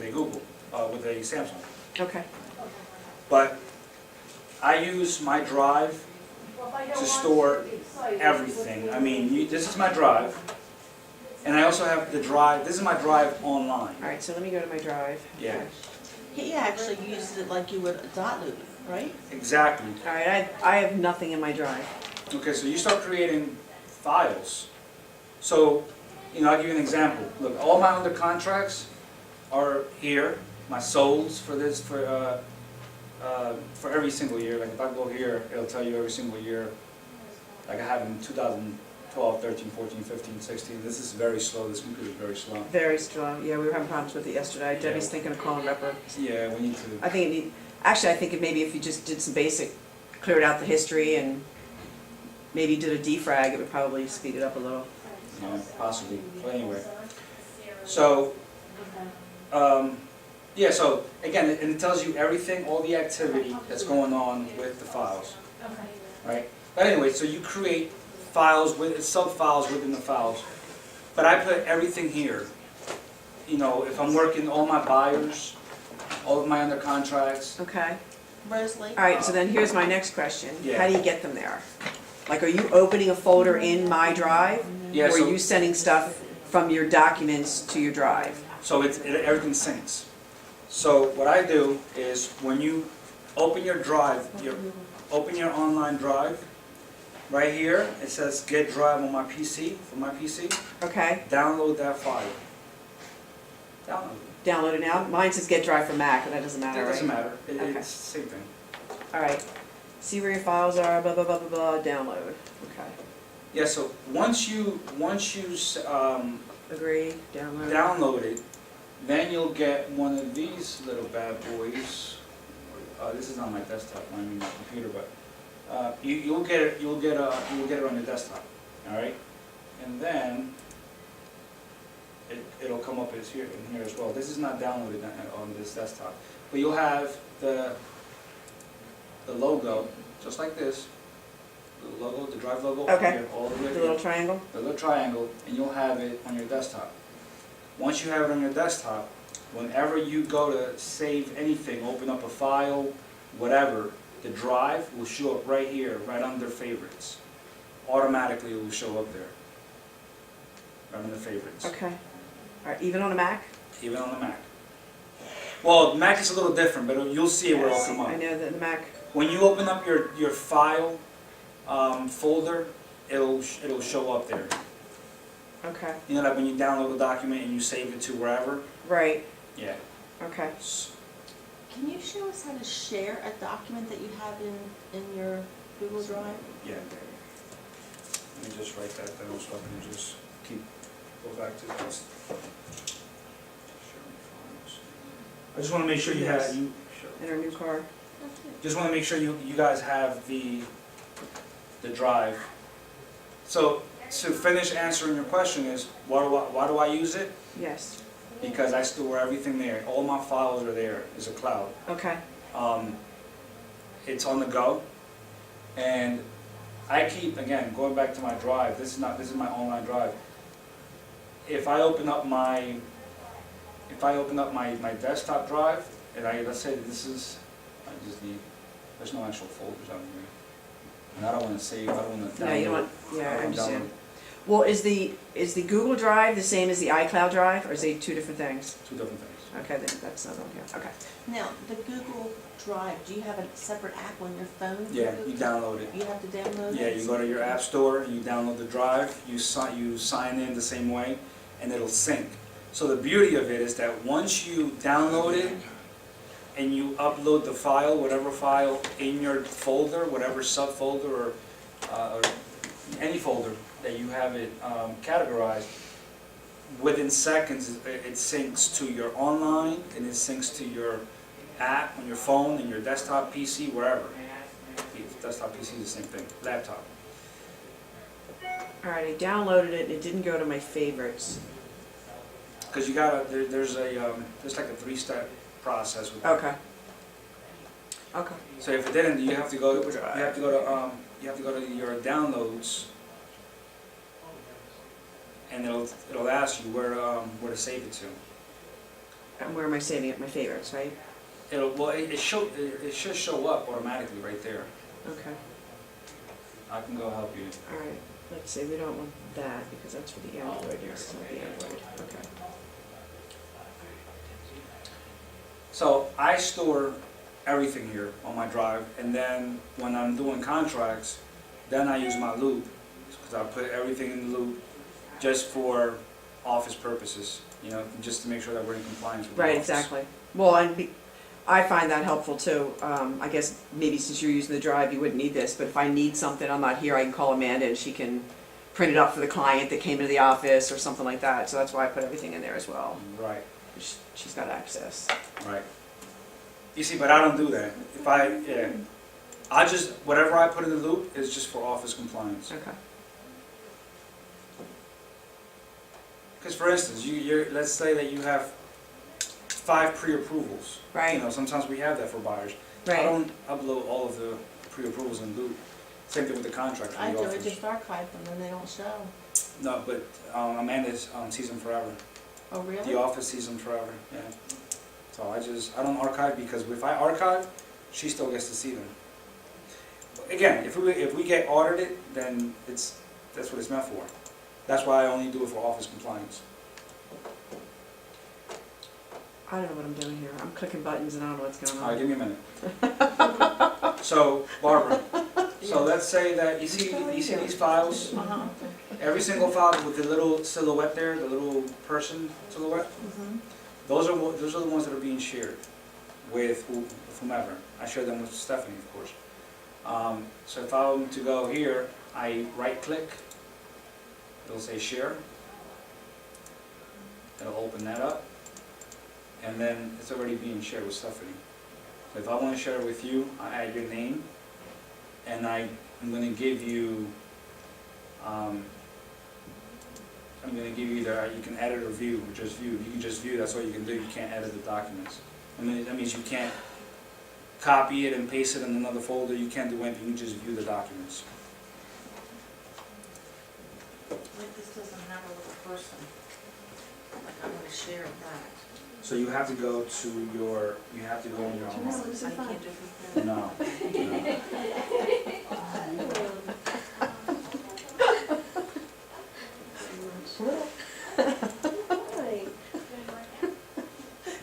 a Google, with a Samsung. Okay. But I use my drive to store everything. I mean, this is my drive, and I also have the drive, this is my drive online. All right, so let me go to my drive. Yeah. Okay. He actually uses it like you would a Dotloop, right? Exactly. All right, I have nothing in my drive. Okay, so you start creating files. So, I'll give you an example. Look, all my under contracts are here. My solds for this, for every single year. Like if I go here, it'll tell you every single year. Like I have in 2012, 13, 14, 15, 16. This is very slow. This computer is very slow. Very strong. Yeah, we were having problems with it yesterday. Yeah. Debbie's thinking of calling Repper. Yeah, we need to. I think it need, actually, I think it maybe if you just did some basic, cleared out the history and maybe did a defrag, it would probably speed it up a little. Possibly. But anyway. So, yeah, so again, it tells you everything, all the activity that's going on with the files. Right? But anyway, so you create files, sub-files within the files. But I put everything here. If I'm working all my buyers, all of my under contracts. Okay. Rosalie? All right, so then here's my next question. Yeah. How do you get them there? Like, are you opening a folder in my drive? Yeah, Or so- are you sending stuff from your documents to your drive? So everything syncs. So what I do is when you open your drive, open your online drive, right here it says get drive on my PC, for my PC, Okay, download that file. Download it. download it now. Mine says get drive for Mac, but that doesn't matter, It right? doesn't matter, Okay. it's the same thing. All right. See where your files are, blah, blah, blah, blah, blah, download. Okay. Yeah, so once you Agree, download. download it, then you'll get one of these little bad boys. This is on my desktop, I mean my computer, but you'll get it on your desktop, all right? And then it'll come up as here in here as well. This is not downloaded on this desktop, but you'll have the logo just like this. The logo, the drive logo, Okay. here, all the way The here. little triangle? The little triangle, and you'll have it on your desktop. Once you have it on your desktop, whenever you go to save anything, open up a file, whatever, the drive will show up right here, right under favorites. Automatically it will show up there, right under favorites, Okay. All right, even on a Mac? even on the Mac. Well, Mac is a little different, but you'll see it where it'll come up. I know that the Mac, When you open up your file folder, it'll show up there. okay, Like when you download a document and you save it to wherever. right, Yeah. okay. Can you show us how to share a document that you have in your Google Drive? Yeah. Let me just write that down so I can just go back to this. I just want to make sure you have, In our new car? just want to make sure you guys have the drive. So to finish answering your question is, why do I use it? Yes. Because I store everything there. All my files are there. It's a cloud. Okay, It's on the go, and I keep, again, going back to my drive. This is my online drive. If I open up my desktop drive, and let's say that this is, there's no actual folders on here, and I don't want to save. I don't want to download. no, you don't want, yeah, I don't understand. download. Well, is the Google Drive the same as the iCloud Drive, or is they two different things? Two different things. Okay, then that's not on here, okay. Now, the Google Drive, do you have a separate app on your phone? for Yeah, Google? you download it. You have to download it? Yeah, you go to your app store, you download the drive, you sign in the same way, and it'll sync. So the beauty of it is that once you download it and you upload the file, whatever file in your folder, whatever subfolder or any folder that you have it categorized, within seconds it syncs to your online and it syncs to your app on your phone and your desktop PC, wherever. Desktop PC is the same thing, laptop. All right, I downloaded it, and it didn't go to my favorites. Because you gotta, there's like a 3-step process with that. Okay. Okay. So if it didn't, you have to go to your downloads, and it'll ask you where to save it to. And where am I saving it? My favorites, right? It should show up automatically right there. Okay, I can go help you. all right. Let's see, we don't want that because that's for the Android, it's not the Android, okay. So I store everything here on my drive, and then when I'm doing contracts, then I use my loop, because I put everything in the loop just for office purposes, you know, just to make sure that we're in compliance with the Right, office. exactly. Well, I find that helpful too. I guess maybe since you're using the drive, you wouldn't need this, but if I need something, I'm not here, I can call Amanda and she can print it up for the client that came into the office or something like that. So that's why I put everything in there as well. Right, She's got access. right. You see, but I don't do that. I just, whatever I put in the loop is just for office compliance. Okay. Because for instance, let's say that you have 5 pre-approvals. Right. You know, sometimes we have that for buyers. I Right. don't upload all of the pre-approvals in loop. Same thing with the contract for I the do, I office. just archive them and they don't show. No, but Amanda sees them forever. Oh, really? The office sees them forever, yeah. So I don't archive, because if I archive, she still gets to see them. Again, if we get audited, then that's what it's meant for. That's why I only do it for office compliance. I don't know what I'm doing here. I'm clicking buttons and I don't know what's going All right, on. give me a minute. So, Barbara, so let's say that, you see these files? Uh-huh. Every single file with the little silhouette there, the little person silhouette, Mhm. those are the ones that are being shared with whomever. I share them with Stephanie, of course. So if I were to go here, I right-click, it'll say share. It'll open that up, and then it's already being shared with Stephanie. So if I want to share it with you, I add your name, and I'm going to give you either you can edit or view, or just view. You can just view, that's all you can do. You can't edit the documents. I mean, that means you can't copy it and paste it in another folder. You can't do anything, you just view the documents. Like this doesn't have a little person. Like I want to share that. So you have to go to in your online. This is I fun. can't do it. No.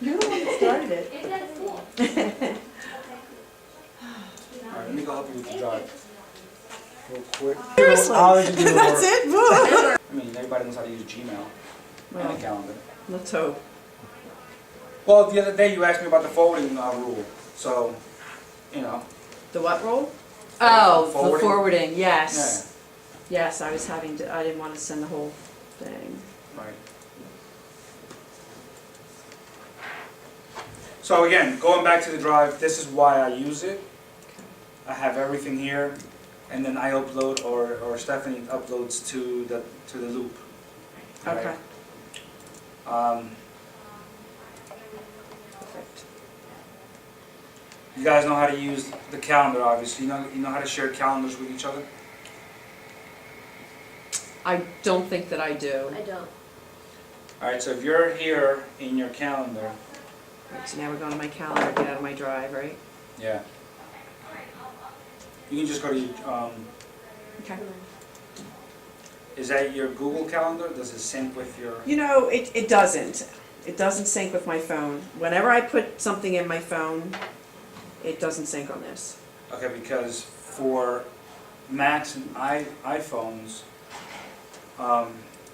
You're the one that started it. All right, let me go help you with the drive. Real quick. Seriously? I'll let you do the That's work. it? Woo! I mean, everybody knows how to use Gmail and a Well, calendar. let's hope. Well, the other day you asked me about the forwarding rule, so, you know. The what role? Oh, the Forwarding? forwarding, yes. Yes, I didn't want to send the whole thing. Right. So again, going back to the drive, this is why I use it. I have everything here, and then I upload, or Stephanie uploads to the loop. Right? Okay. Perfect. You guys know how to use the calendar, obviously. You know how to share calendars with each other. I don't think that I do. I don't. All right. So if you're here in your calendar, Right, so now we're going to my calendar, get out of my drive, right? yeah, you can just go to your. Okay. Is that your Google Calendar? Does it sync with your? You know, it doesn't. It doesn't sync with my phone. Whenever I put something in my phone, it doesn't sync on this. Okay, because for Macs and iPhones,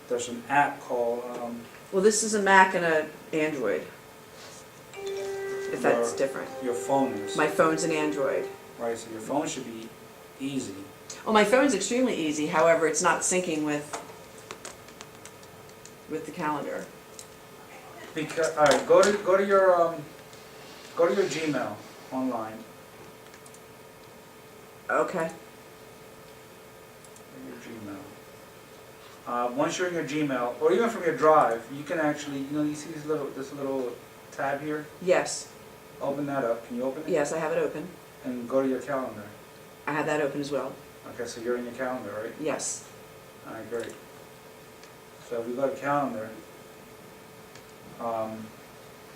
there's an app called. Well, this is a Mac and a Android. If that's different. Your phone is. My phone's an Android. Right, so your phone should be easy. Well, my phone's extremely easy, however, it's not syncing with the calendar. Because all right, go to your Gmail online. Okay. Your Gmail. Once you're in your Gmail, or even from your Drive, you can actually, you see this little tab here. Yes. Open that up. Can you open it? Yes, I have it open. And go to your calendar. I have that open as well. Okay, so you're in your calendar, right? Yes. All right, great. So if we go to calendar,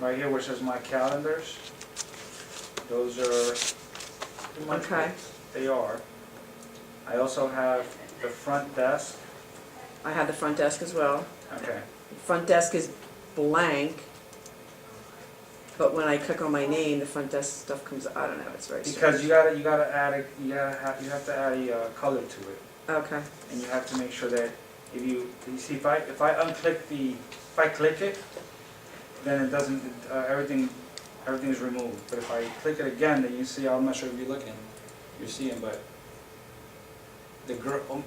right here, which is my calendars. Those are pretty much Okay. what they are. I also have the front desk. I have the front desk as well. Okay. Front desk is blank, but when I click on my name, the front desk stuff comes, I don't know, it's very Because strange. you gotta add a, you have to add a color to it. Okay, And you have to make sure that if you see, if I click it, then it doesn't, everything is removed. But if I click it again, then you see, I'm not sure if you're seeing, but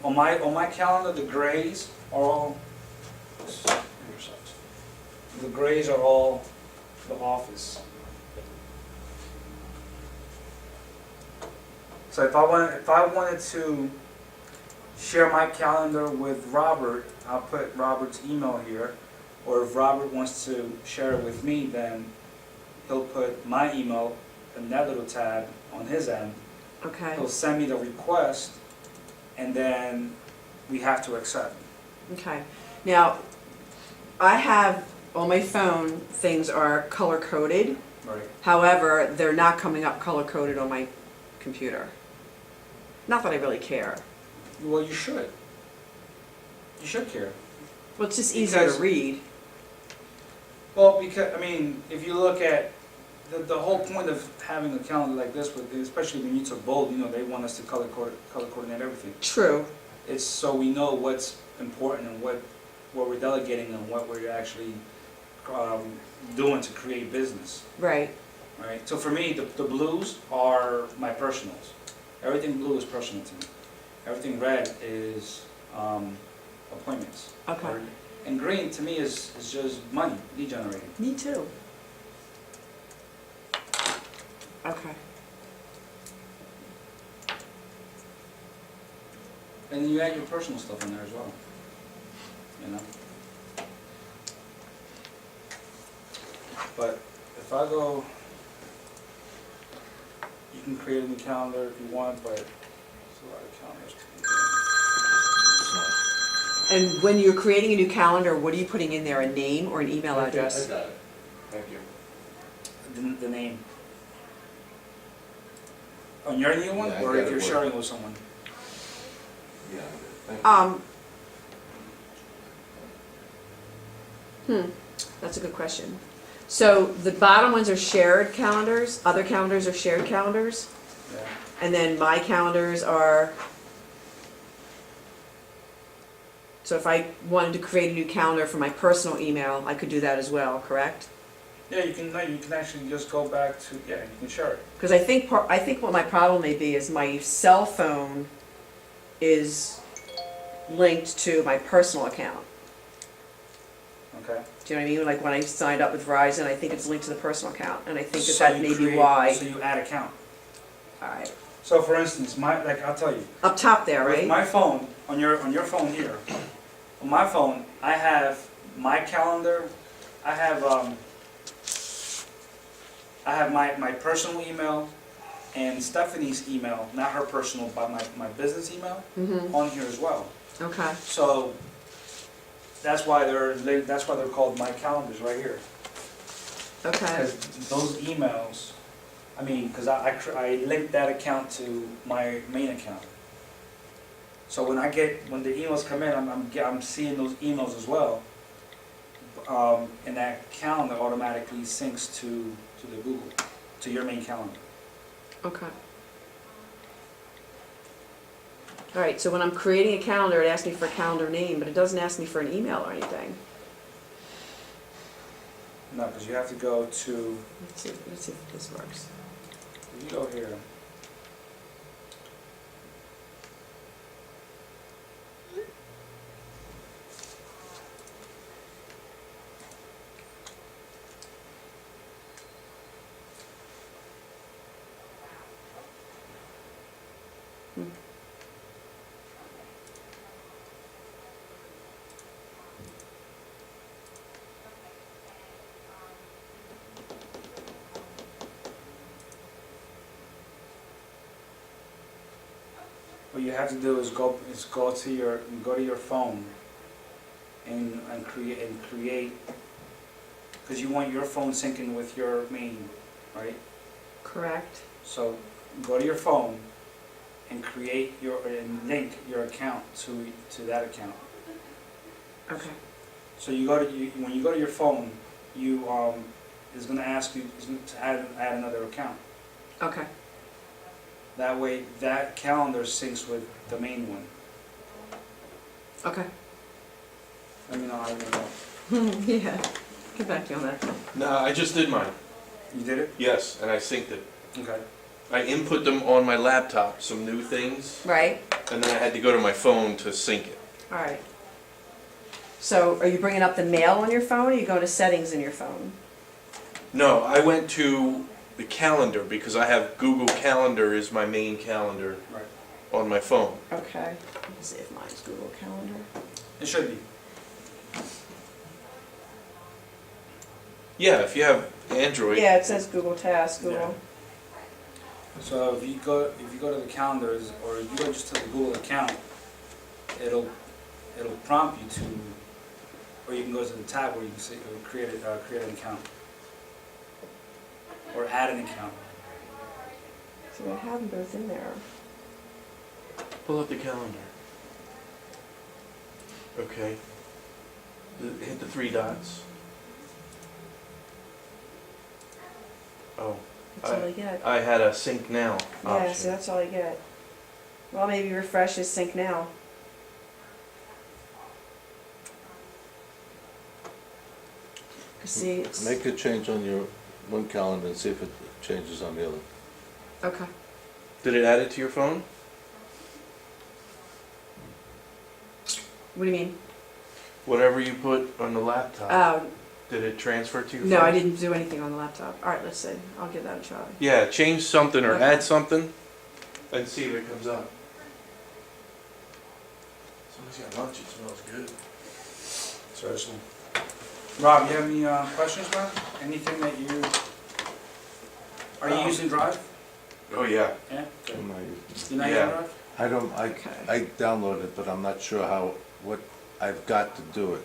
on my calendar, the grays are all, the grays are all the office. So if I wanted to share my calendar with Robert, I'll put Robert's email here. Or if Robert wants to share it with me, then he'll put my email in that little tab on his end. okay, He'll send me the request, and then we have to accept. okay. Now, I have, on my phone, things are color coded. Right. However, they're not coming up color coded on my computer. Not that I really care. Well, you should. You should care. Well, it's just easier Because- to read. Well, because, I mean, if you look at, the whole point of having a calendar like this, especially when you took bold, they want us to color coordinate everything. True. It's so we know what's important and what we're delegating and what we're actually doing to create business, Right. right? So for me, the blues are my personals. Everything blue is personal to me. Everything red is appointments. Okay. And green to me is just money, lead generating. Me too. Okay. And then you add your personal stuff in there as well, But if I go, you can create a new calendar if you want, but it's a lot of calendars to And when you're creating a new calendar, what are you putting in there? A name or an email address? I got it. Thank you. do. The name. On your new one, Yeah, I or got if it you're working. sharing with someone? Yeah, I did. Thank you. That's a good question. So the bottom ones are shared calendars, other calendars are shared calendars, Yeah. and then my calendars are, so if I wanted to create a new calendar for my personal email, I could do that as well, correct? Yeah, you can actually just go back to, you can share it. Because I think what my problem may be is my cell phone is linked to my personal account. Okay. Do you know what I mean? Like when I signed up with Verizon, I think it's linked to the personal account, and I think So that you may be create- why. So you add account. Alright. So for instance, I'll tell you, Up top there, with right? my phone, on your phone here, on my phone, I have my calendar, I have my personal email and Stephanie's email, not her personal, but my business email Mm-hmm, on here as well. okay, So that's why they're called my calendars right here. okay, Because those emails, because I linked that account to my main account. So when the emails come in, I'm seeing those emails as well. And that calendar automatically syncs to the Google, to your main calendar. okay. Alright, so when I'm creating a calendar, it asks me for a calendar name, but it doesn't ask me for an email or anything. No, because you have to go to, Let's see if this works. if you go here. What you have to do is go to your phone and create because you want your phone syncing with your main, right? Correct. So go to your phone and create and link your account to that account. Okay. So when you go to your phone, it's gonna ask you to add another account. Okay. That way, that calendar syncs with the main one. Okay. Let me know how you go. Yeah. Get back to you on that. No, I just did mine. You did it? Yes, and I synced it. Okay. I input them on my laptop, some new things, Right. and then I had to go to my phone to sync it. All right. So are you bringing up the mail on your phone, or you go to settings in your phone? No, I went to the calendar because I have Google Calendar is my main calendar Right. on my phone. Okay. Let me see if mine's Google Calendar. It should be. Yeah, if you have Android. Yeah, it says Google Tasks, Google. So if you go to the calendars, or if you go just to the Google account, it'll prompt you to, or you can go to the tab where you can say create an account, or add an account. So I have them both in there. Pull up the calendar. Okay. Hit the three dots. Oh, That's all I get. I had a sync now Yeah, option. so that's all I get. Well, maybe refresh is sync now. See, it's, Make a change on your one calendar and see if it changes on the other. okay. Did it add it to your phone? What do you mean? Whatever you put on the laptop, Oh, did it transfer to your no, phone? I didn't do anything on the laptop. All right, let's see. I'll give that a try. Yeah, change something or Okay. add something and see if it comes up. Somebody's got lunch, it smells good. Seriously. Rob, you have any questions, man? Anything that you... Are you using Drive? Oh, yeah. Yeah? Good. I'm not using- You're not Yeah. using Drive? I don't, Okay. I downloaded it, but I'm not sure what I've got to do it,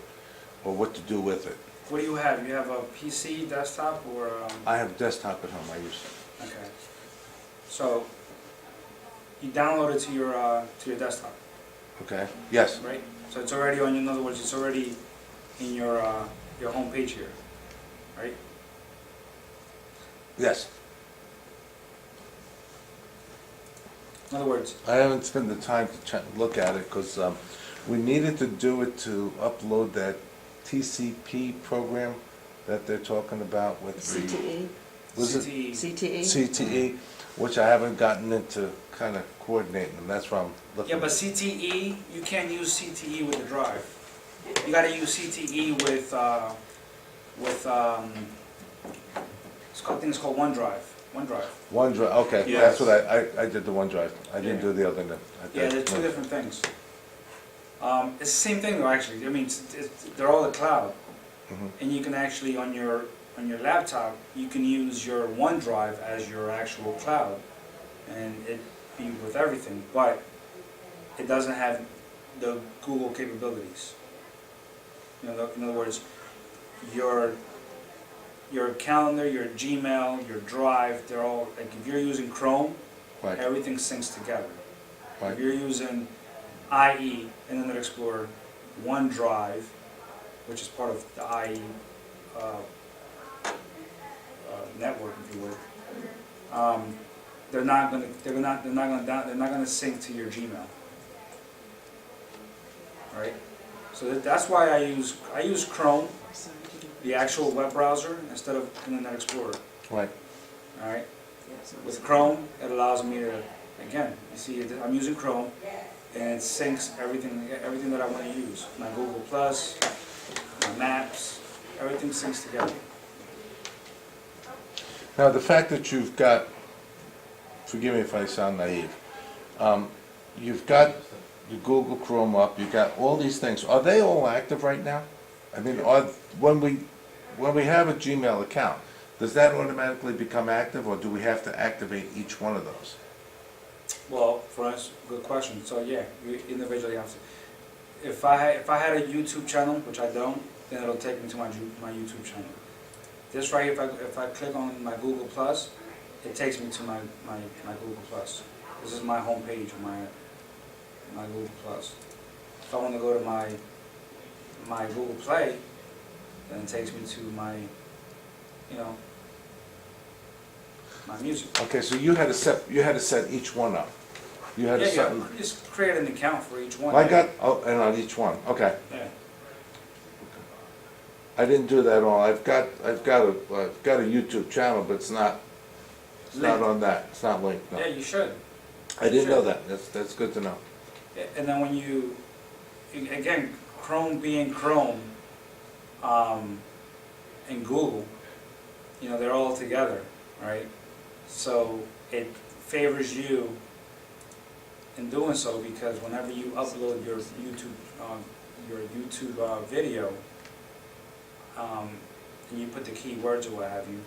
or what to do with it. What do you have? You have a PC, desktop, or... I have desktop at home, I use. Okay. So, you download it to your desktop, Okay? Yes, right? So it's already on, in other words, it's already in your home page here, right? yes. In other words, I haven't spent the time to look at it, because we needed to do it to upload that TCP program that they're talking about with the... CTE? Was it CTE. CTE? CTE, which I haven't gotten into kind of coordinating, and that's why I'm looking. Yeah, but CTE, you can't use CTE with the Drive. You gotta use CTE with I think it's called OneDrive. OneDrive, okay, Yes. that's what I did the OneDrive. I didn't Yeah. do the other one. Yeah, they're two different things. It's the same thing though, actually. I mean, they're all the cloud. Mhm. And you can actually, on your laptop, you can use your OneDrive as your actual cloud. And it be with everything, but it doesn't have the Google capabilities. You know, in other words, your calendar, your Gmail, your Drive, they're all, like if you're using Chrome, Right, everything syncs together. right. If you're using IE, Internet Explorer, OneDrive, which is part of the IE network, if you would, they're not gonna sync to your Gmail, right? So that's why I use Chrome, the actual web browser, instead of Internet Explorer. Right. All right. With Chrome, it allows me to, again, you see, I'm using Chrome, and it syncs everything that I want to use. My Google Plus, my Maps, everything syncs together. Now, the fact that you've got, forgive me if I sound naive, you've got your Google Chrome up, you've got all these things, are they all active right now? I mean, when we have a Gmail account, does that automatically become active, or do we have to activate each one of those? Well, for us, good question. So yeah, you individually have to. If I had a YouTube channel, which I don't, then it'll take me to my YouTube channel. This right here, if I click on my Google Plus, it takes me to my Google Plus. This is my home page of my Google Plus. If I want to go to my Google Play, then it takes me to my, you know, my music. Okay, so you had to set each one up. You had to Yeah, set. yeah, just create an account for each one. I got, oh, and on each one, okay. Yeah. I didn't do that all. I've got a YouTube channel, but it's not Linked. on that. It's not linked, no. Yeah, you should. I didn't know Sure. that. That's good to know. And then when you, again, Chrome being Chrome, and Google, you know, they're all together, right? So it favors you in doing so, because whenever you upload your YouTube video, and you put the keywords or what have you,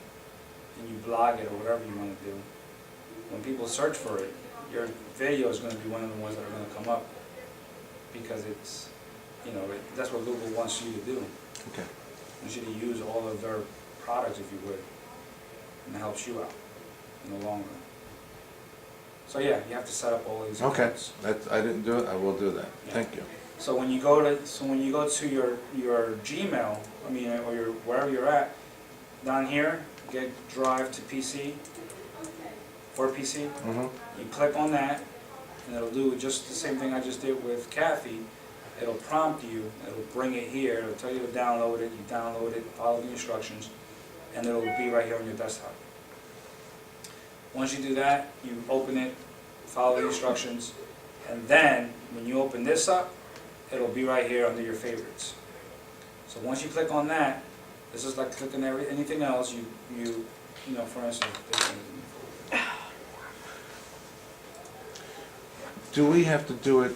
and you blog it or whatever you want to do, when people search for it, your video is going to be one of the ones that are going to come up, because it's, you know, that's what Google wants you to do. Okay. Wants you to use all of their products, if you would, and it helps you out in the long run. So yeah, you have to set up all these Okay, accounts. I didn't do it. I will do that. Yeah. Thank you. So when you go to your Gmail, I mean, or your wherever you're at, down here, get Drive to PC, for PC. Mm-hmm. You click on that, and it'll do just the same thing I just did with Kathy. It'll prompt you, it'll bring it here, it'll tell you to download it, you download it, follow the instructions, and it'll be right here on your desktop. Once you do that, you open it, follow the instructions, and then when you open this up, it'll be right here under your favorites. So once you click on that, this is like clicking anything else, you know, for instance, this one is- Do we have to do it,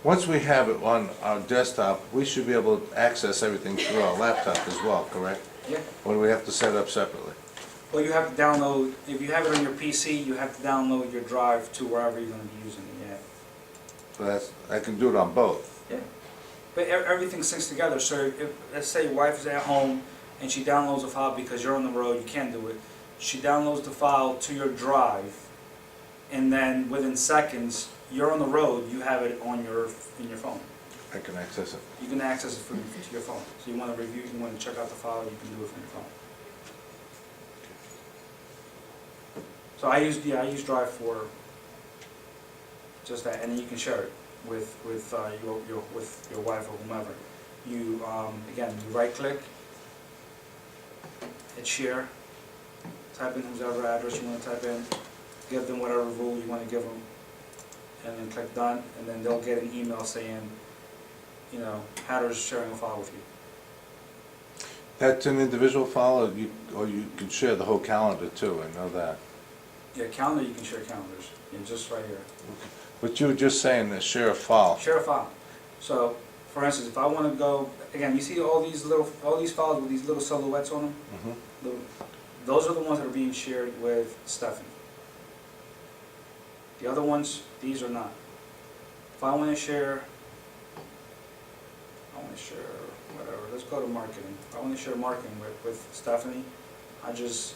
once we have it on our desktop, we should be able to access everything through our laptop as well, correct? yeah. Or do we have to set it up separately? Well, you have to download, if you have it on your PC, you have to download your drive to wherever you're gonna be using it, yeah. So that's, I can do it on both. Yeah. But everything syncs together, so if, let's say your wife is at home and she downloads a file because you're on the road, you can't do it. She downloads the file to your drive, and then within seconds, you're on the road, you have it on in your phone. I can access it. You can access it from to your phone. So you wanna review, you wanna check out the file, you can do it from your phone. So I use Drive for just that, and then you can share it with your wife or whomever. You again, you right click, hit share, type in whatever address you want to type in, give them whatever rule you want to give them, and then click done, and then they'll get an email saying, you know, Hatter's sharing a file with you. That's an individual file, or you can share the whole calendar too, I know that. Yeah, calendar, you can share calendars, and just right here. But you were just saying that share a file. Share a file. So, for instance, if I want to go, again, you see all these files with these little silhouettes on them? Mhm. Those are the ones that are being shared with Stephanie. The other ones, these are not. If I want to share whatever, let's go to marketing. If I want to share marketing with Stephanie, I just,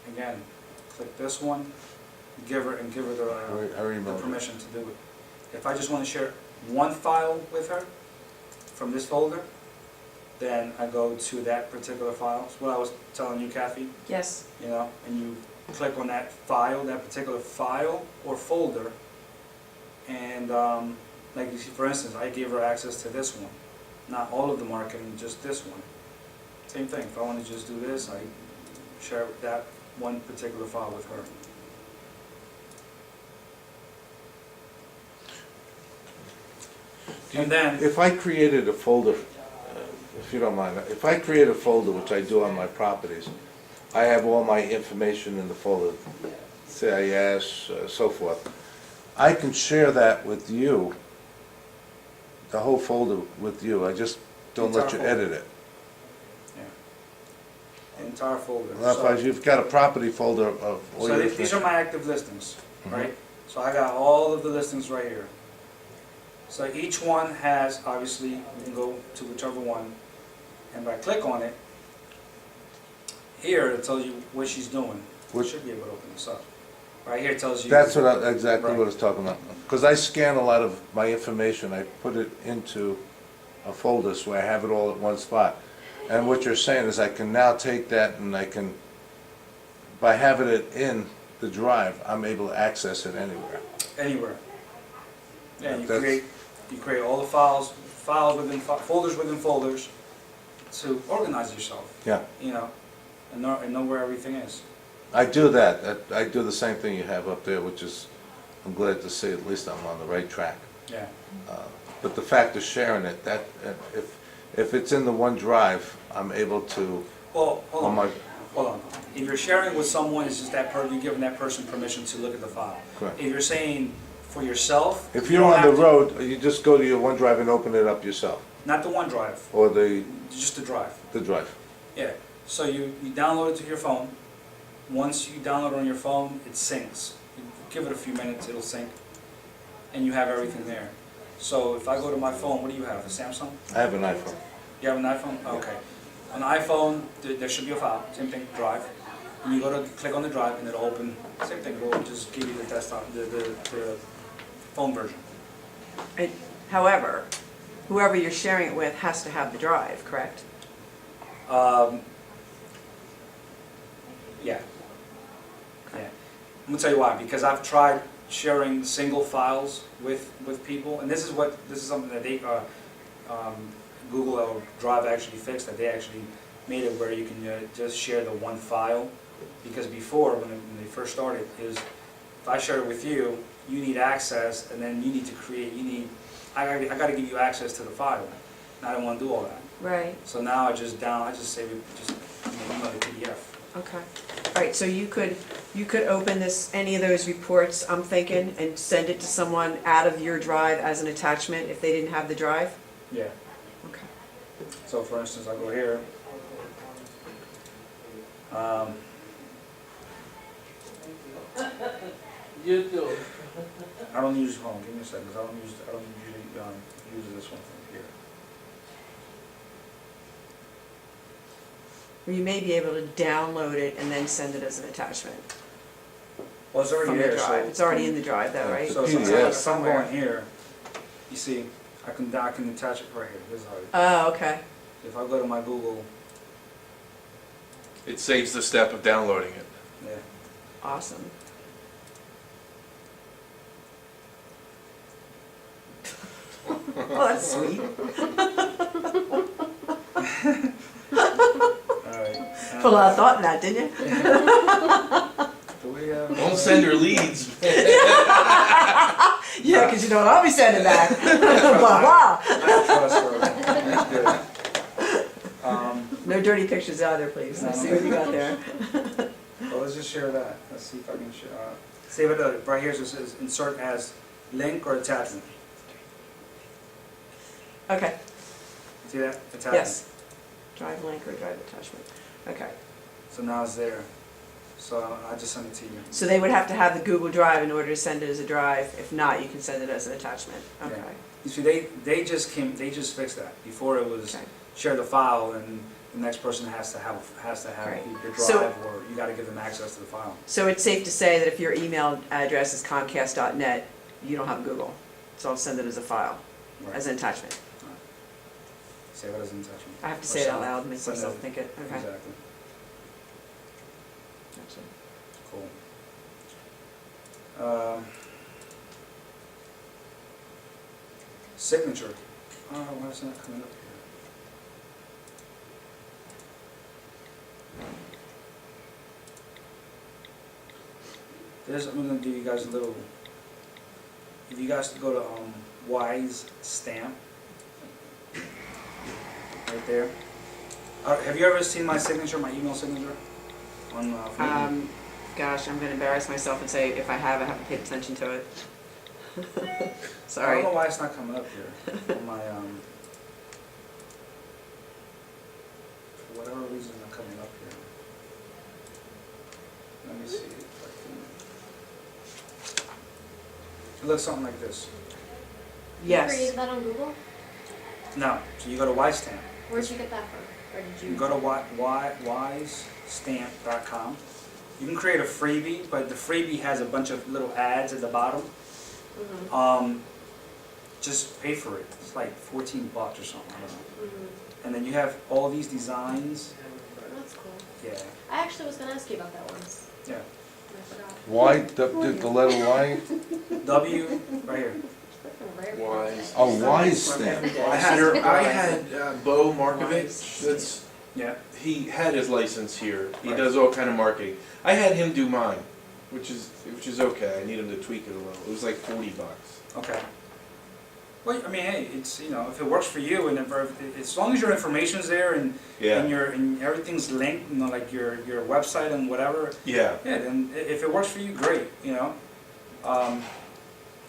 again, click this one, give her I the remember. permission to do it. If I just want to share one file with her from this folder, then I go to that particular file. It's what I was telling you, Kathy, Yes, you know, and you click on that file, that particular file or folder, and like you see, for instance, I gave her access to this one. Not all of the marketing, just this one. Same thing, if I want to just do this, I share that one particular file with her. And then, If I created a folder, if you don't mind, if I create a folder, which I do on my properties, I have all my information in the folder, CIS, so forth. I can share that with you, the whole folder with you, I just don't let you Entire folder. edit it. the entire folder. Otherwise, you've got a property folder of all So your these are information. my active listings, Mhm. right? So I got all of the listings right here. So each one has, obviously, you can go to whichever one, and by click on it, Here, it tells you what she's doing. We Which- should be able to open this up. Right here, it tells you. That's exactly Right. what I was talking about. Because I scan a lot of my information, I put it into a folder so I have it all at one spot. And what you're saying is I can now take that and I can, by having it in the drive, I'm able to access it anywhere. Anywhere. Yeah, you That's- create all the files within, folders within folders to organize yourself, Yeah, you know, and know where everything is. I do that. I do the same thing you have up there, which is, I'm glad to see at least I'm on the right track. Yeah. But the fact of sharing it, that, if it's in the one drive, I'm able to, Well, hold on on, my, hold on. If you're sharing with someone, it's just that you're giving that person permission to look at the file. Correct. If you're saying for yourself. if you you're don't on the have to- road, you just go to your OneDrive and open it up yourself, Not the OneDrive, or the just the drive. drive. Yeah, so you download it to your phone. Once you download it on your phone, it syncs. You give it a few minutes, it'll sync, and you have everything there. So if I go to my phone, what do you have, a Samsung? I have an iPhone. You have an iPhone? Okay. On iPhone, there should be a file, same thing, drive. And you go to click on the drive and it'll open, same thing, it'll just give you the desktop, the phone version. However, whoever you're sharing it with has to have the drive, correct? Yeah. Yeah. I'm gonna tell you why, because I've tried sharing single files with people, and this is something that they, Google Drive actually fixed, that they actually made it where you can just share the one file. Because before, when they first started, is if I share it with you, you need access, and then you need to create, I gotta give you access to the file. And I don't wanna do all that. Right. So now I just say, email the PDF. Okay. All right, so you could open any of those reports, I'm thinking, and send it to someone out of your drive as an attachment if they didn't have the drive? Yeah. Okay. So for instance, I go here. You too. I don't use home. Give me a second. 'Cause I don't usually use this one from here. Or you may be able to download it and then send it as an attachment Well, it's already from the there. drive. It's already in the drive though, right? So It's if PDF. I'm going here, you see, I can attach it right here. This is how. Oh, okay. If I go to my Google, It saves the step of downloading it. yeah. Awesome. Oh, that's sweet. All right. Put a lot of thought in that, didn't you? Do we have? Don't send her leads. Yeah, because you know what I'll be sending back. Blah, blah. I trust her. That's good. No dirty pictures either, please. Let's see what you got there. Well, let's just share that. Let's see if I can share. Save it right here. So it says insert as link or attachment. Okay, See that? Attachment. yes. Drive link or drive attachment. Okay. So now it's there. So I just send it to you. So they would have to have the Google Drive in order to send it as a drive. If not, you can send it as an attachment. Okay. Yeah. You see, they just fixed that. Before it was Okay. share the file and the next person has to have Right. the drive, So- or you got to give them access to the file. So it's safe to say that if your email address is comcast.net, you don't have Google. So I'll send it as a file, Right. as an attachment. Save it as an attachment. I have to Or say it out send loud, make send myself think it. Okay. Exactly. Gotcha. Cool. Signature. Oh, why is it not coming up here? I'm gonna give you guys a little. If you guys go to Wise Stamp, right there. Have you ever seen my signature, my email signature? On from Gosh, I'm gonna embarrass myself and say if I haven't paid attention to it. I Sorry. don't know why it's not coming up here on my for whatever reason it's not coming up here. Let me see if I can. It looks something like this. You Yes. created that on Google? No, so you go to Wise Stamp. Where'd you get that from? Or did You you? go to Wise wystamp.com. You can create a freebie, but the freebie has a bunch of little ads at the bottom. Just pay for it. It's like $14 or something, I don't know. And then you have all these designs. That's cool. Yeah, I actually was gonna ask you about that once, yeah. and I forgot. Y, the letter Y? W, right here. Why? Oh, Y stamp. I had Bo Markovich, that's, Yeah. he had his license here. He Right. does all kind of marketing. I had him do mine, which is okay. I need him to tweak it a little. It was like $40. Okay. Well, I mean, hey, it's, you know, if it works for you and as long as your information's there and Yeah. and everything's linked, you know, like your website and whatever, Yeah. yeah, then if it works for you, great, you know.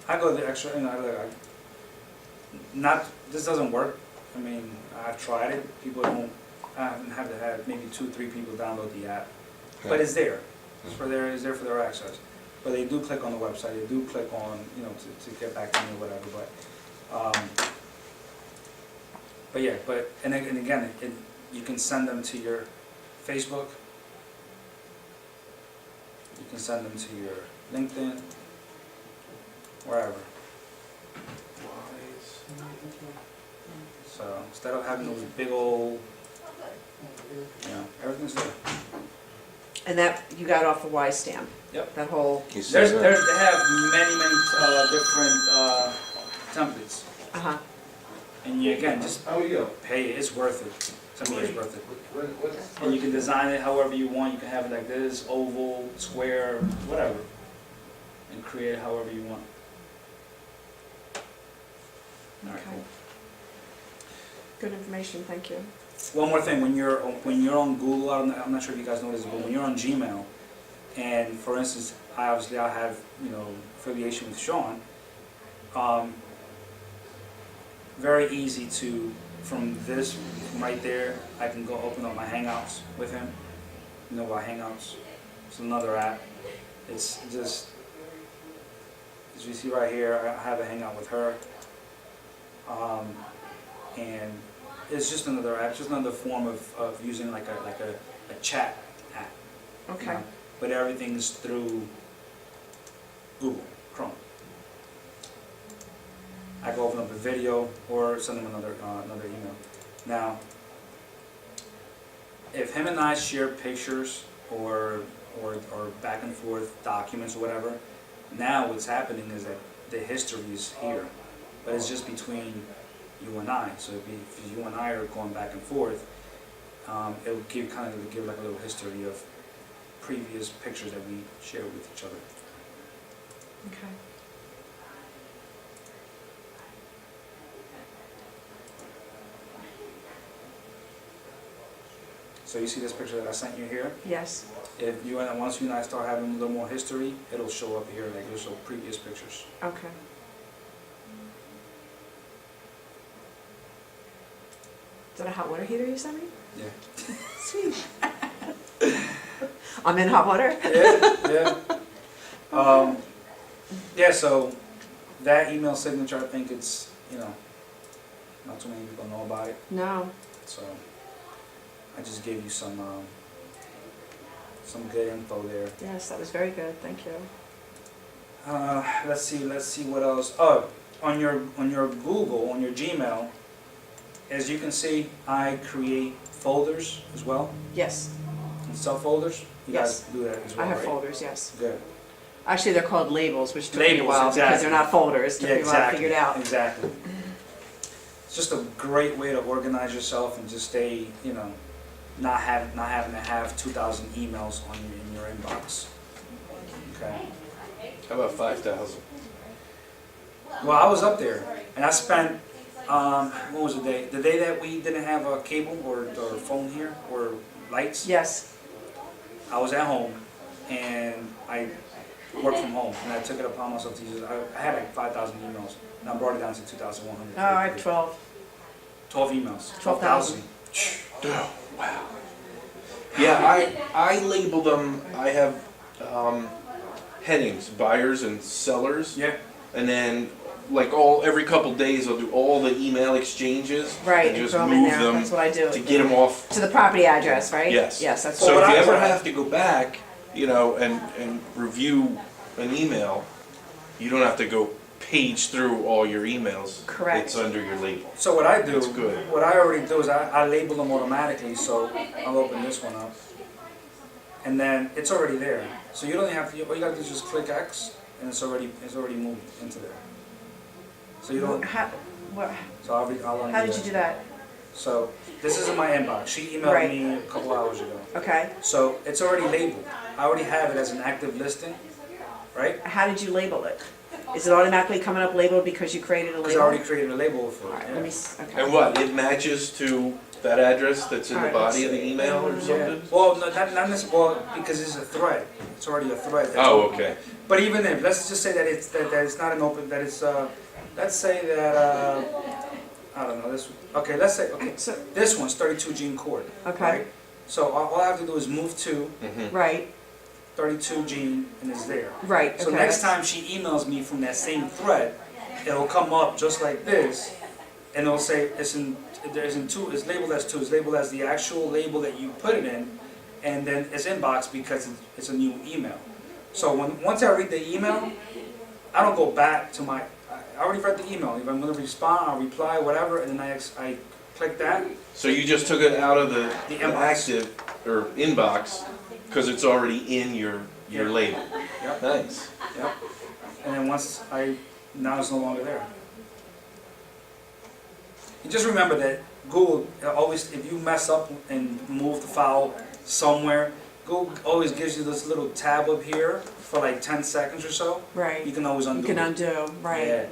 I go the extra, you know, this doesn't work. I mean, I've tried it. People don't, I haven't had to have maybe 2-3 people download the app. But it's there. It's there for their access. But they do click on the website. They do click on, you know, to get back to me or whatever. But yeah, and again, you can send them to your Facebook. You can send them to your LinkedIn, wherever. So instead of having those big old, you know, everything's there. And that, you got off the Y stamp? Yep. That whole, He says that. They have many different templates, uh-huh, and you again just How are you? pay it. It's worth it. To me, it's worth it. And you can design it however you want. You can have it like this, oval, square, whatever, and create it however you want. All right, okay. cool. Good information, thank you. One more thing, when you're on Google, I'm not sure if you guys know this, but when you're on Gmail, and for instance, I have, you know, affiliation with Sean. Very easy to, from right there, I can go open up my Hangouts with him. You know about Hangouts? It's another app. It's just, as you see right here, I have a Hangout with her. And it's just another app, just another form of using like a chat app. you Okay, know, But everything's through Google Chrome. I can open up a video or send them another email. Now, if him and I share pictures or back and forth documents or whatever, now what's happening is that the history is here, but it's just between you and I. So if you and I are going back and forth, it will give like a little history of previous pictures that we share with each other. okay. So you see this picture that I sent you here? Yes, Once you and I start having a little more history, it'll show up here, like it'll show previous pictures. okay. Is that a hot water heater you sent me? Yeah. Sweet. I'm in hot water? Yeah, yeah. Yeah, so that email signature, I think it's, you know, not too many people know about it, No, so I just gave you some good info there. yes, that was very good, thank you. Let's see what else. Oh, on your Google, on your Gmail, as you can see, I create folders as well, Yes, and subfolders. You Yes. guys do that as well, I have right? folders, yes. Good. Actually, they're called labels, which took me a Labels, while because exactly. they're not folders, took Yeah, me a while to figure it out. Exactly. It's just a great way to organize yourself and just stay, you know, not having to have 2,000 emails in your inbox. Okay. How about 5,000? Well, I was up there, and I spent, what was the day? The day that we didn't have a cable or phone here, or lights? Yes, I was at home, and I worked from home, and I took it upon myself to use it. I had like 5,000 emails, and I brought it down to 2,100. oh, I have 12. 12 emails. 12,000. Oh, wow. Yeah, I label them, I have headings, buyers and sellers. Yeah. And then like every couple days, I'll do all the email exchanges. Right, And and just throw them in move there, them that's what I do. to get them off. To the property address, right? Yes. Yes, that's So what if you I- ever have to go back, you know, and review an email, you don't have to go page through all your emails. Correct. It's under your label. So what I do, That's good. what I already do is I label them automatically, so I'll open this one up. And then it's already there. So you don't even have to, all you gotta do is just click X and it's already moved into there. So you don't, How, what, so I'll undo how did you do that? So this is in my inbox. She emailed Right. me a couple hours ago. Okay, So it's already labeled. I already have it as an active listing, right? how did you label it? Is it automatically coming up labeled because you created a label? Because I already created a label for Alright, it. let me, Yeah. okay. And what, it matches to that address that's in the Alright, body of let's the see. email or Yeah. something? Well, no, not necessarily, well, because it's a thread. It's already a thread. that's Oh, open. okay. But even if, let's just say that it's not an open, that it's, let's say that, I don't know, okay, let's say, okay, So, this one's 32 gene cord. okay, Right? So all I have to do is move to Mhm. right, 32 gene and it's there. right, okay. So next time she emails me from that same thread, it'll come up just like this, and it'll say it's labeled as two, it's labeled as the actual label that you put it in, and then it's inbox because it's a new email. So once I read the email, I don't go back to I already read the email. If I'm gonna respond, I'll reply, whatever, and then I click that. So you just took it out of the The inbox. active, or inbox, because it's already in your Yeah. label. Yep. Nice. Yep. And then now it's no longer there. And just remember that Google always, if you mess up and move the file somewhere, Google always gives you this little tab up here for like 10 seconds or so. You Right, can always you undo can it. undo, right, Yeah.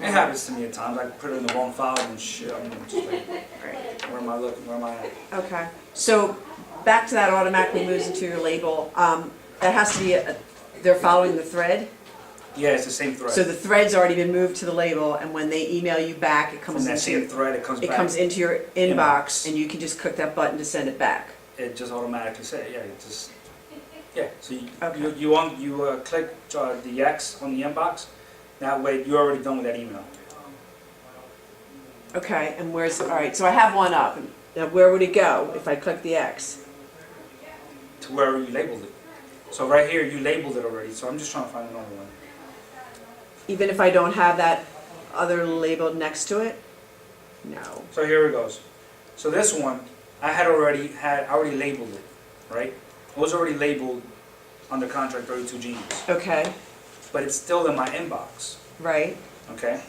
It happens to me at times. I put it in the wrong file and shit. I'm just like, right. where am I looking? Where am I at? Okay, so back to that automatically moves into your label, that has to be, they're following the thread? Yeah, it's the same thread. So the thread's already been moved to the label, and when they email you back, it From comes that same into, thread, it comes it back. comes into your Inbox. inbox, and you can just click that button to send it back. It just automatically says, yeah, it just, yeah. So Okay. you click the X on the inbox. That way, you're already done with that email. Okay, and where's, all right, so I have one up. Now, where would it go if I click the X? To wherever you labeled it. So right here, you labeled it already. So I'm just trying to find another one. Even if I don't have that other labeled next to it? No. So here it goes. So this one, I already labeled it, right? It was already labeled under contract 32 genes, Okay, but it's still in my inbox, right, okay?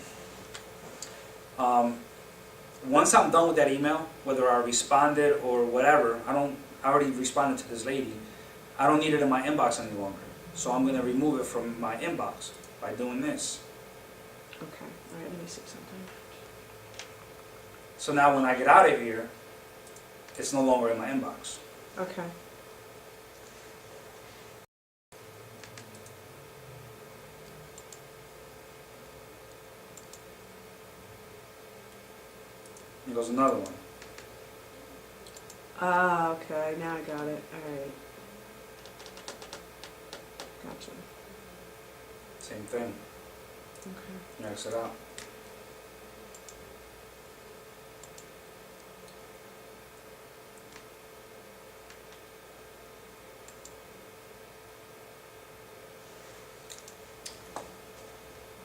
Once I'm done with that email, whether I responded or whatever, I already responded to this lady. I don't need it in my inbox any longer. So I'm gonna remove it from my inbox by doing this. okay, all right, let me see something. So now when I get out of here, it's no longer in my inbox. Okay. Here goes another one. Ah, okay, now I got it, all right. Gotcha, Same thing. okay. You exit out.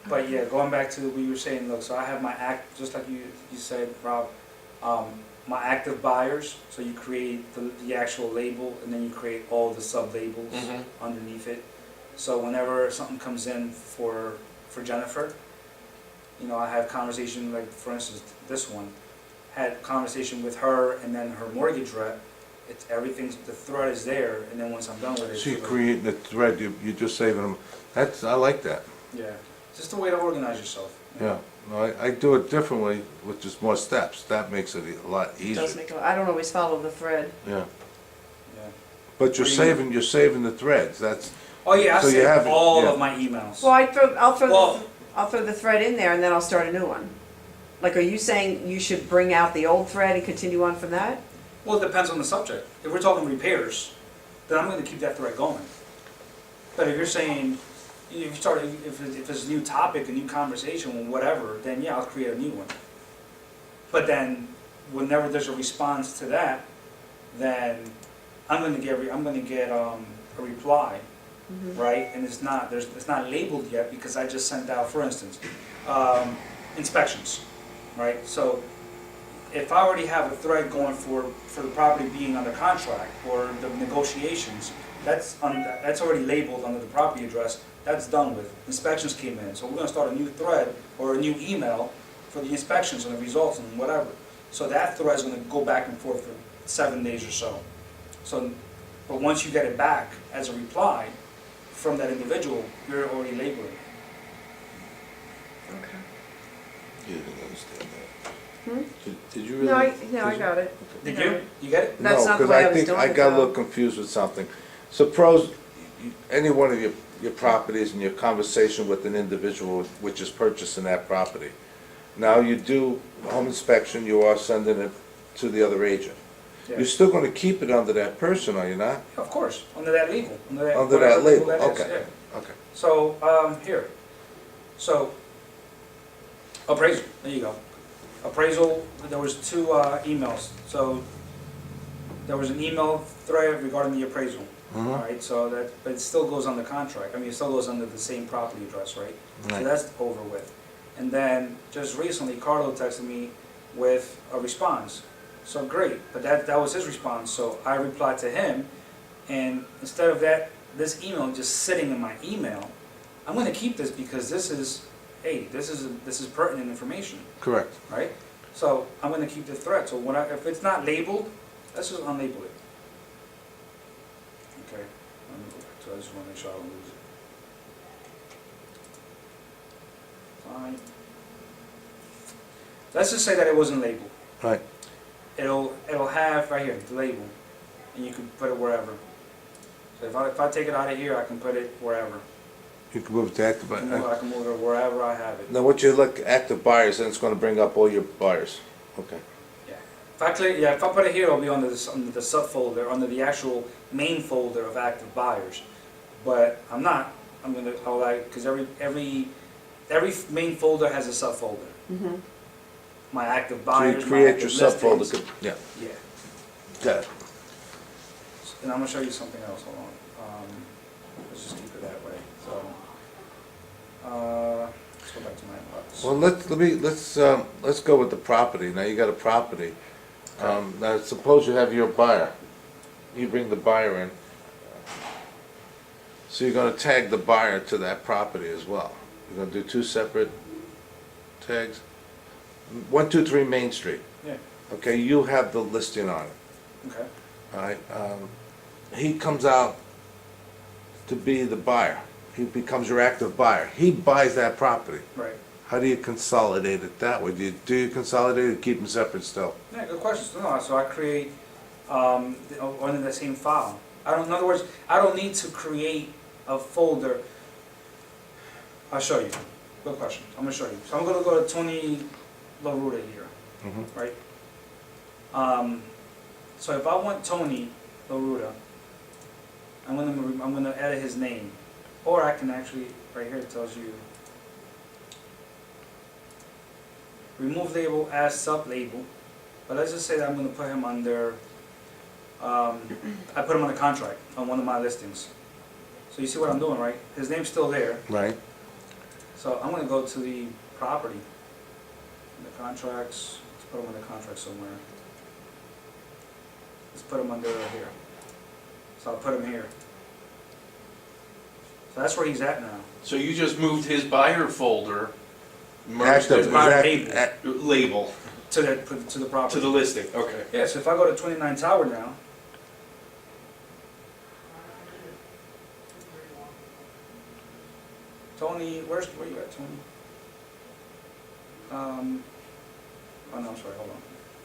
But yeah, going back to what you were saying, look, so I have my just like you said, Rob, my active buyers, so you create the actual label and then you create all the sub-labels Mhm. underneath it. So whenever something comes in for Jennifer, you know, I have conversation, like for instance, this one, had conversation with her and then her mortgage rep. It's everything's, the thread is there, and then once I'm done with it. So you're it's creating a thread, you're just saving them, I like that, Yeah, just a way to organize yourself. yeah. No, I do it differently with just more steps, that makes it a lot It easier, does make I don't always follow the thread. yeah. Yeah. But you're saving the threads, that's, Oh yeah, I So you save have it, all yeah. of my emails. Well, I'll Well- throw the thread in there and then I'll start a new one. Like, are you saying you should bring out the old thread and continue on from that? Well, it depends on the subject. If we're talking repairs, then I'm going to keep that thread going. But if you're saying, if you start, if it's a new topic, a new conversation, whatever, then yeah, I'll create a new one. But then, whenever there's a response to that, then I'm gonna get a reply, right? And it's not labeled yet because I just sent out, for instance, inspections, right? So if I already have a thread going for the property being under contract or the negotiations, that's already labeled under the property address. That's done with. Inspections came in, so we're gonna start a new thread or a new email for the inspections and the results and whatever. So that thread is gonna go back and forth for 7 days or so. So, but once you get it back as a reply from that individual, you're already labeling. Okay. You didn't understand Hmm? that. Did you really? No, I got it. Did No. you? You get it? That's No, not the 'cause way I was think doing I it, got a though. little confused with something. Suppose any one of your properties and your conversation with an individual which is purchasing that property. Now you do a home inspection, you are sending it to the other agent. Yeah. You're still gonna keep it under that person, are you not? Of course, under that label. Under that Under whatever that label, that is, okay. yeah. Okay. So, here. So, appraisal, there you go. Appraisal, there was 2 emails. So, there was an email thread regarding the appraisal. All Mhm. right, so that, but it still goes under contract. I mean, it still goes under the same property address, right? So Right. that's over with. And then, just recently, Carlo texted me with a response. So great, but that was his response, so I replied to him, and instead of this email just sitting in my email, I'm gonna keep this because this is pertinent information, Correct. right? So I'm gonna keep the thread, so if it's not labeled, let's just unlabel it. Okay, let me go back to it, I just wanna make sure I don't lose it. Fine. Let's just say that it wasn't labeled. Right. It'll have right here, the label, and you can put it wherever. So if I take it out of here, I can put it wherever. You can move it to active. I can move it wherever I have it. Now, what you look, active buyers, then it's gonna bring up all your buyers. Okay. If I put it here, it'll be under the subfolder, under the actual main folder of active buyers. But I'm not. Because every main folder has a subfolder. Mm-hmm. My active So buyers, you create my your active subfolder, listings. yeah, Yeah. got it. And I'm gonna show you something else, hold on. Let's just keep it that way, so. Let's go back to my inbox. Well, let's go with the property. Now you got a property. Now suppose you have your buyer. You bring the buyer in. So you're gonna tag the buyer to that property as well. You're gonna do 2 separate tags. 123 Main Street. Yeah, Okay, you have the listing on it. okay. All right, he comes out to be the buyer. He becomes your active buyer. He buys that property. Right. How do you consolidate it that way? Do you consolidate it or keep them separate still? Yeah, good question. No, so I create under the same file. In other words, I don't need to create a folder. I'll show you. Good question. I'm gonna show you. So I'm gonna go to Tony LaRuda here, Mhm. right? So if I want Tony LaRuda, I'm gonna edit his name, or I can actually right here it tells you remove label, add sub label. But let's just say that I'm gonna put him under, I put him on a contract on one of my listings. So you see what I'm doing, right? His name's still there. Right. So I'm gonna go to the property, the contracts, let's put him under contract somewhere. Let's put him under here. So I'll put him here. So that's where he's at now. So you just moved his buyer folder, merged Active, it, Buyer act- label. act- label To the property. to the listing, okay. Yeah, so if I go to 29 Tower now. Tony, where you at, Tony? Oh no, I'm sorry, hold on.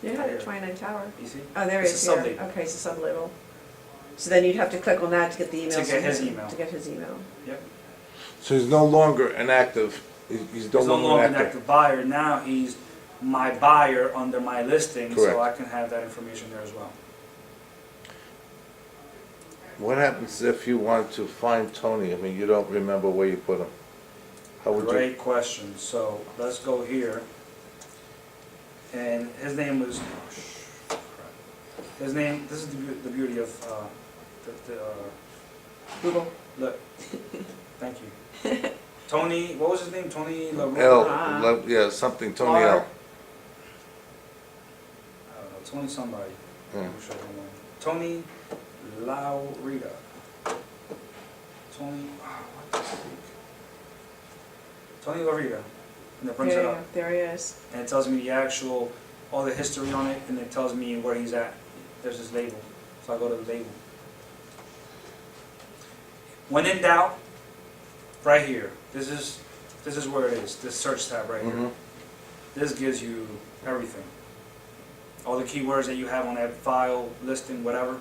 You had it, 29 Tower. You see? Oh, there it It's is, a here. sub-label. Okay, it's a sub-label. So then you'd have to click on that to get the email. To get his email. To get his email. Yep. So he's no longer an active, he's He's no longer an active buyer, now he's my buyer under my listing, so Correct. I can have that information there as well. What happens if you wanted to find Tony? I mean, you don't remember where you put him. How would you? Great question. So let's go here. And his name was, his name, this is the beauty of, Google. look, thank you. Tony, what was his name? Tony LaRue? L, yeah, something, Tony L. I don't know, Tony somebody. Yeah. I'm sure I know. Tony Laurita. Tony, what the heck? Tony Laurita. And it brings it up. There he is. And it tells me the actual, all the history on it, and it tells me where he's at. There's his label. So I go to the label. When in doubt, right here. This is where it is. This search tab right here. Mhm. This gives you everything. All the keywords that you have on that file, listing, whatever.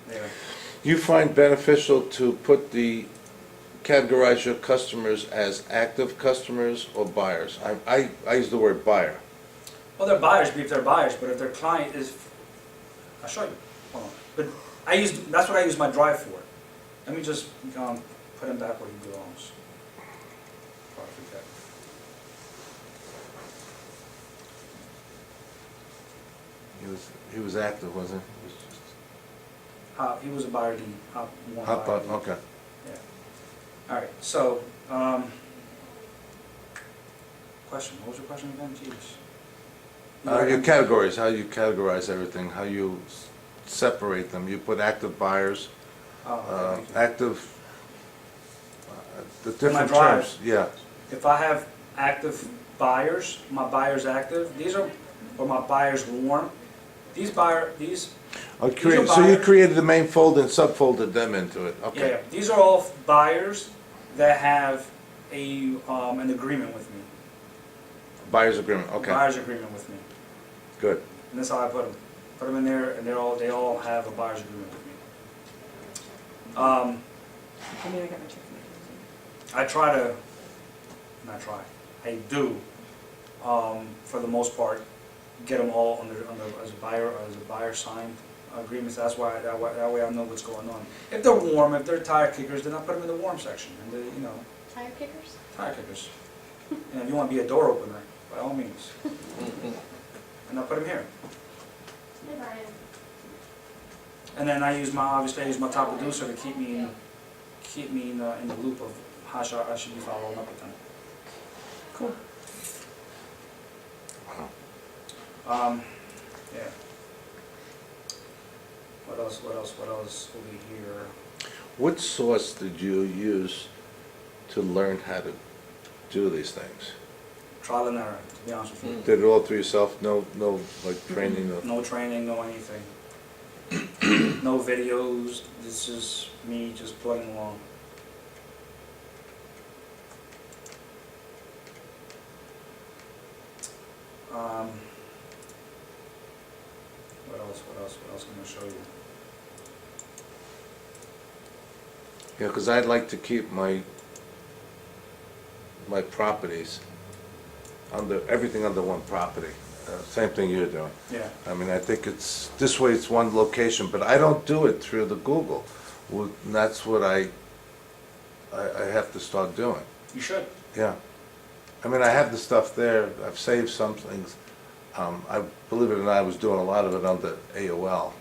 There. You find beneficial to categorize your customers as active customers or buyers? I use the word buyer. Well, they're buyers if they're buyers, but if their client is, I'll show you. Hold on. But that's what I use my drive for. Let me just put him back where he belongs. Before I forget. He was active, wasn't he? He was just He was a buyer D. Hop one hot buyer button, D. okay. All right. So, question. What was your question again? Jeez. Your categories, how you categorize everything, how you separate them. You put active buyers, Oh, okay. active, the my different drive. terms. Yeah. If I have active buyers, my buyers active. These are, or my buyers warm. These Oh, These are so you buyers. created the main folder and subfolded them into it, okay. Yeah, these are all buyers that have an agreement with me. Buyer's agreement, okay, Buyer's agreement with me. good. And that's how I put them. Put them in there, and they all have a buyer's agreement with me. I mean, I got my check. I do, for the most part, get them all under as a buyer signed agreements. That way I know what's going on. If they're warm, if they're tire kickers, then I put them in the warm section. And Tire kickers? tire kickers. And if you want to be a door opener, by all means. And I put them here. Hey, Brian. And then I use my top producer to keep me in the loop of how I should be following up with them. Cool. Yeah. What else over here? What source did you use to learn how to do these things? Trial and error, to be honest with you. Did it all through yourself? No, like training? No training, no anything. No videos, this is me just plugging along. What else can I show you? Yeah, because I'd like to keep my properties everything under one property. Same thing you're doing. Yeah, I mean, I think this way it's one location, but I don't do it through the Google. And that's what I have to start doing, you should. yeah. I mean, I have the stuff there, I've saved some things. Believe it or not, I was doing a lot of it under AOL.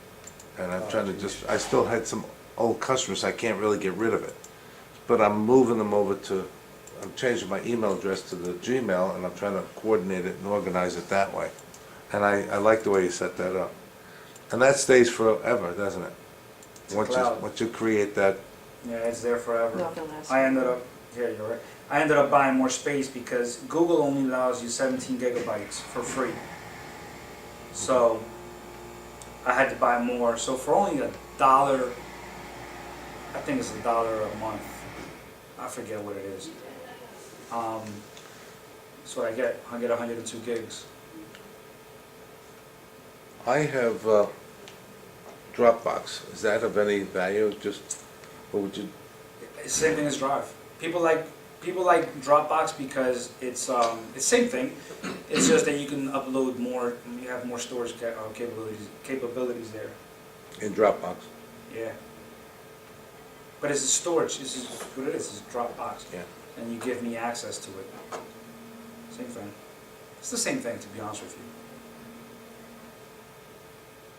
And I'm trying to I still had some old customers, I can't really get rid of it. But I'm moving them over I'm changing my email address to the Gmail, and I'm trying to coordinate it and organize it that way. And I like the way you set that up. And that stays forever, doesn't it? It's a cloud. Once you create that, Yeah, it's there forever. Nothing lasts. I ended up buying more space because Google only allows you 17 gigabytes for free. So I had to buy more. So for only $1, I think it's $1 a month. I forget what it is. So I get 102 gigs. I have Dropbox. Is that of any value? Or would you? Same thing as Drive. People like Dropbox because it's same thing. It's just that you can upload more. You have more storage capabilities there. In Dropbox? Yeah. But it's a storage, this is what it is, it's a Dropbox. Yeah. And you give me access to it. Same thing. It's the same thing, to be honest with you.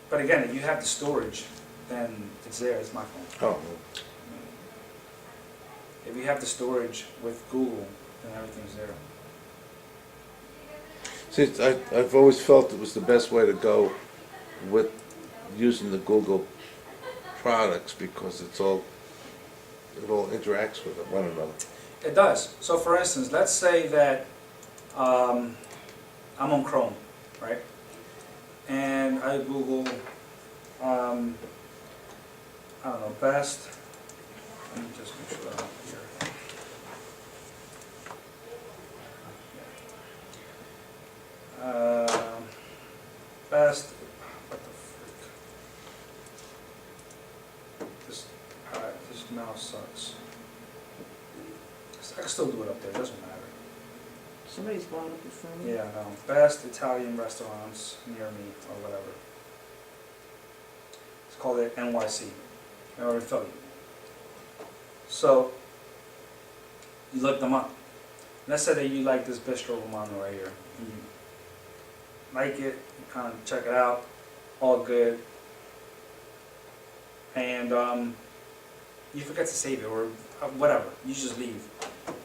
But again, if you have the storage, then it's there, it's my phone. Oh, If you have the storage with Google, then everything's there. see, I've always felt it was the best way to go with using the Google products because it all interacts with one another. It does. So for instance, let's say that I'm on Chrome, right? And I Google, I don't know, best, let me just make sure I'm up here. Best, what the frick? This mouse sucks. I can still do it up there, it doesn't matter. Somebody's blowing up your phone. Yeah, no. Best Italian restaurants near me, or whatever. It's called it NYC, or in Philly. So, you look them up. Let's say that you like this Bistro Romano right here. You like it, you kind of check it out, all good. And you forget to save it, or whatever, you just leave.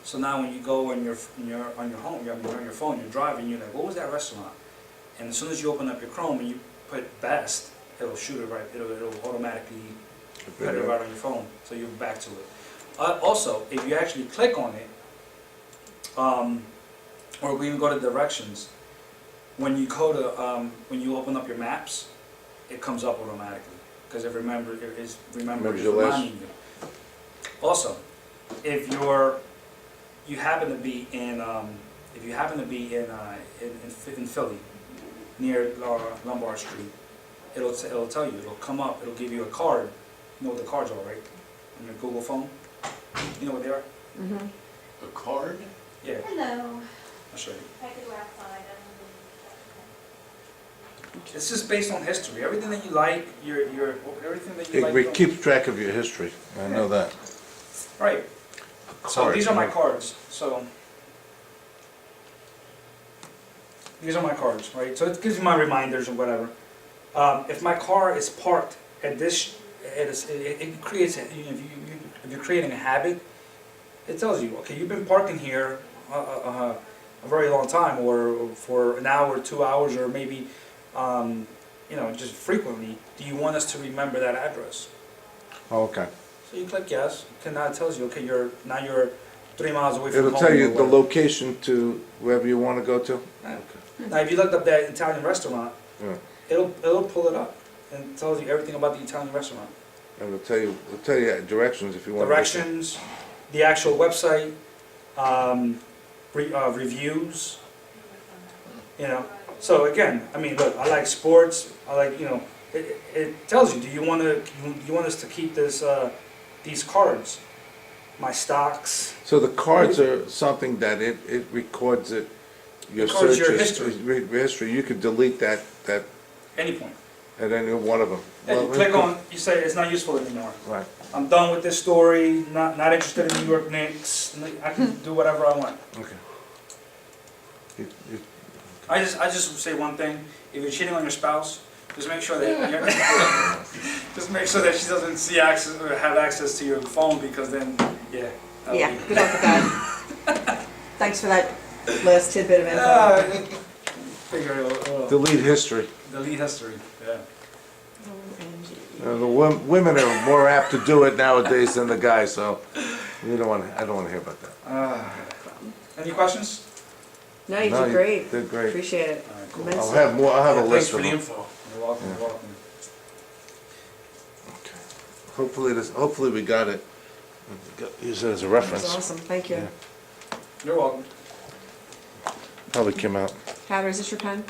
So now when you go on your home, you're on your phone, you're driving, you're like, what was that restaurant? And as soon as you open up your Chrome and you put best, it'll shoot it right. It'll automatically put it right on your phone, so you're back to it. Also, if you actually click on it, or we even go to directions, when you go to when you open up your maps, it comes up automatically because it is Remembers your last- reminding you. Also, if you happen to be in in Philly, near Lombard Street, it'll tell you. It'll come up. It'll give you a card. You know what the cards are, right? On your Google phone. You know what they are? Mm-hmm. A card? Yeah, Hello. I'll show you. I could go outside. It's just based on history. Everything that you like, everything that you like. It keeps track of your history, I know that. Right. So Cards, these are my right. cards. So these are my cards, right? So it gives you my reminders and whatever. If my car is parked at this, it creates if you're creating a habit, it tells you, okay, you've been parking here a very long time, or for an hour, 2 hours, or maybe just frequently. Do you want us to remember that address? Oh, okay. So you click yes, and now it tells you, okay, you're 3 miles away from It'll home. tell you or the whatever. location to wherever you want to go to? Yeah. Now, if you looked up that Italian restaurant, Yeah. it'll pull it up and tells you everything about the Italian restaurant. And it'll tell you directions if you want. Directions, the actual website, reviews. So again, I mean, look, I like sports. I like, it tells you. Do you want us to keep these cards? My stocks. So the cards are something that it records it, your Records your searches, history. You could delete that Any point. at any one of them. And you click on. You say it's not useful anymore. Right. I'm done with this story. Not interested in New York Knicks. I can do whatever I want. Okay. I just say one thing. If you're cheating on your spouse, just make sure that just make sure that she doesn't see access or have access to your phone, because then that'll Yeah, be- good luck with that. Thanks for that last tidbit of info. Figure it'll Delete history. delete history. Yeah. The women are more apt to do it nowadays than the guys, so I don't want to hear about that. Any questions? No, you No, did great. Did great. Appreciate it. All right, cool. Immensely. I'll have a Thanks list for of the them. info. You're welcome. Yeah. You're welcome. Hopefully we got it. Use it as a That's reference. awesome, thank you. Yeah. You're welcome. Probably came out. Heather, is this your pen?